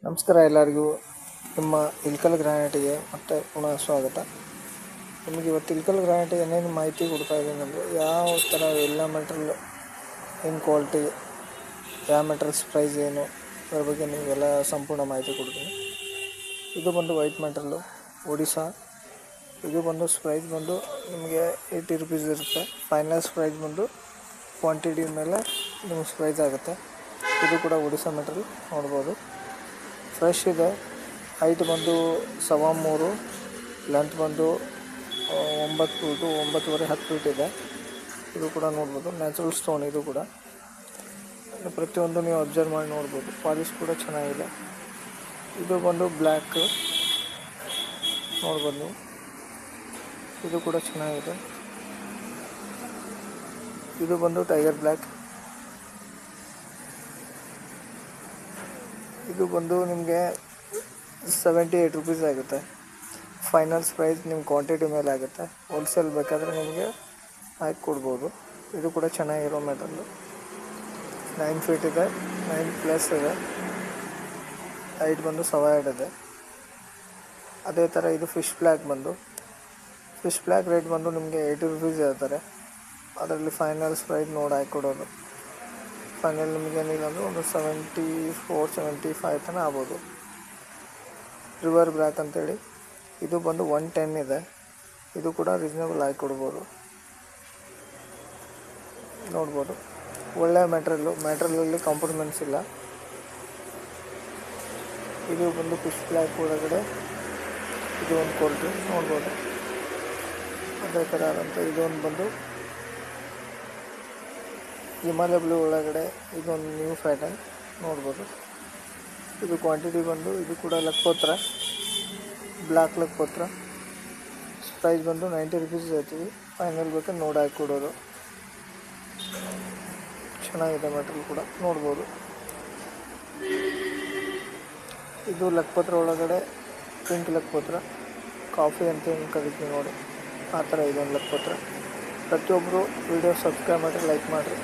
ನಮಸ್ಕಾರ ಎಲ್ಲರಿಗೂ. ನಿಮ್ಮ ಇಳಕಲ್ ಗ್ರಾನೈಟಿಗೆ ಮತ್ತೆ ಪುನಃ ಸ್ವಾಗತ. ನಿಮಗೆ ಇವತ್ತು ಇಳಕಲ್ ಗ್ರಾನೈಟಿಗೆ ಏನೇನು ಮಾಹಿತಿ ಕೊಡ್ತಾ ಇದ್ದೀನಿ ಅಂದರೆ, ಯಾವ ಥರ ಎಲ್ಲ ಮೆಟೀರಿಯಲ್ ಏನು ಕ್ವಾಲಿಟಿ, ಯಾವ ಮೆಟೀರಿಯಲ್ಸ್ ಪ್ರೈಸ್ ಏನು, ಅದರ ಬಗ್ಗೆ ನಿಮಗೆಲ್ಲ ಸಂಪೂರ್ಣ ಮಾಹಿತಿ ಕೊಡ್ತೀನಿ. ಇದು ಬಂದು ವೈಟ್ ಮೆಟೀರಿಯಲ್ಲು ಒಡಿಶಾ. ಇದು ಬಂದು ಪ್ರೈಸ್ ಬಂದು ನಿಮಗೆ 80 ರುಪೀಸ್ ಇರುತ್ತೆ. ಫೈನಲ್ಸ್ ಪ್ರೈಸ್ ಬಂದು ಕ್ವಾಂಟಿಟಿ ಮೇಲೆ ನಿಮಗೆ ಪ್ರೈಸ್ ಆಗುತ್ತೆ. ಇದು ಕೂಡ ಒಡಿಶಾ ಮೆಟೀರಿಯಲ್ ನೋಡ್ಬೋದು. ಫ್ರೆಶ್ ಇದೆ. ಹೈಟ್ ಬಂದು 3.25, ಲೆಂತ್ ಬಂದು 9 ಫೀಟು 9.5 10 ಫೀಟ್ ಇದೆ. ಇದು ಕೂಡ ನೋಡ್ಬೋದು. ನ್ಯಾಚುರಲ್ ಸ್ಟೋನ್ ಇದು ಕೂಡ. ಪ್ರತಿಯೊಂದು ನೀವು ಅಬ್ಸರ್ವ್ ಮಾಡಿ ನೋಡ್ಬೋದು. ಪಾಲಿಶ್ ಕೂಡ ಚೆನ್ನಾಗಿದೆ. ಇದು ಬಂದು ಬ್ಲ್ಯಾಕ್ ನೋಡ್ಬೋದು ನೀವು. ಇದು ಕೂಡ ಚೆನ್ನಾಗಿದೆ. ಇದು ಬಂದು ಟೈಗರ್ ಬ್ಲ್ಯಾಕ್. ಇದು ಬಂದು ನಿಮಗೆ 78 ರುಪೀಸ್ ಆಗುತ್ತೆ. ಫೈನಲ್ಸ್ ಪ್ರೈಸ್ ನಿಮ್ಮ ಕ್ವಾಂಟಿಟಿ ಮೇಲೆ ಆಗುತ್ತೆ. ಹೋಲ್ಸೇಲ್ ಬೇಕಾದರೆ ನಿಮಗೆ ಹಾಕಿ ಕೊಡ್ಬೋದು. ಇದು ಕೂಡ ಚೆನ್ನಾಗಿರೋ ಮೆಟಲ್ಲು. 9 ಫೀಟ್ ಇದೆ, 9+ ಇದೆ. ಹೈಟ್ ಬಂದು 7 ಇದೆ. ಅದೇ ಥರ ಇದು ಫಿಶ್ ಬ್ಲ್ಯಾಕ್ ರೇಟ್ ಬಂದು ನಿಮಗೆ 80 ರುಪೀಸ್ ಹೇಳ್ತಾರೆ. ಅದರಲ್ಲಿ ಫೈನಲ್ಸ್ ಪ್ರೈಸ್ ನೋಡಿ ಹಾಕಿ ಕೊಡೋದು. ಫೈನಲ್ ನಿಮಗೆ ಏನಿಲ್ಲ ಅಂದರೆ ಒಂದು 74 75 ತನಕ ಆಗ್ಬೋದು. ರಿವರ್ ಬ್ಲ್ಯಾಕ್ ಅಂತೇಳಿ ಇದು ಬಂದು 110 ಇದೆ. ಇದು ಕೂಡ ರೀಸನೇಬಲ್ ಆಗಿ ಕೊಡ್ಬೋದು. ನೋಡ್ಬೋದು. ಒಳ್ಳೆಯ ಮೆಟೀರಿಯಲಲ್ಲಿ ಕಾಂಪ್ರಮೈಸ್ ಇಲ್ಲ. ಇದು ಬಂದು ಫಿಶ್ ಬ್ಲ್ಯಾಕ್ ಒಳಗಡೆ ಇದು ಒಂದು ಕ್ವಾಲಿಟಿ ನೋಡ್ಬೋದು. ಅದೇ ಥರ ಆದಂಥ ಇದೊಂದು ಬಂದು ಹಿಮಾಲಯ ಬ್ಲೂ ಒಳಗಡೆ ಇದೊಂದು ನ್ಯೂ ಪ್ಯಾಟರ್ನ್ ನೋಡ್ಬೋದು. ಇದು ಕ್ವಾಂಟಿಟಿ ಬಂದು ಇದು ಕೂಡ ಲಕ್ಪೋತ್ರ, ಬ್ಲ್ಯಾಕ್ ಲಕ್ಪೋತ್ರ. ಪ್ರೈಸ್ ಬಂದು 90 ರುಪೀಸ್ ಹೇಳ್ತೀವಿ. ಫೈನಲ್ ಬೇಕಾದ್ರೆ ನೋಡಿ ಹಾಕಿ ಕೊಡೋದು. ಚೆನ್ನಾಗಿದೆ ಮೆಟೀರಿಯಲ್ ಕೂಡ ನೋಡ್ಬೋದು. ಇದು ಲಕ್ಪೋತ್ರ ಒಳಗಡೆ ಪಿಂಕ್ ಲಕ್ಪೋತ್ರ, ಕಾಫಿ ಅಂತ ಹೆಂಗೆ ಕರಿತೀವಿ ನೋಡಿ ಆ ಥರ ಇದೊಂದು ಲಕ್ಪೋತ್ರ. ಪ್ರತಿಯೊಬ್ಬರು ವಿಡಿಯೋ ಸಬ್ಸ್ಕ್ರೈಬ್ ಮಾಡಿ, ಲೈಕ್ ಮಾಡಿರಿ.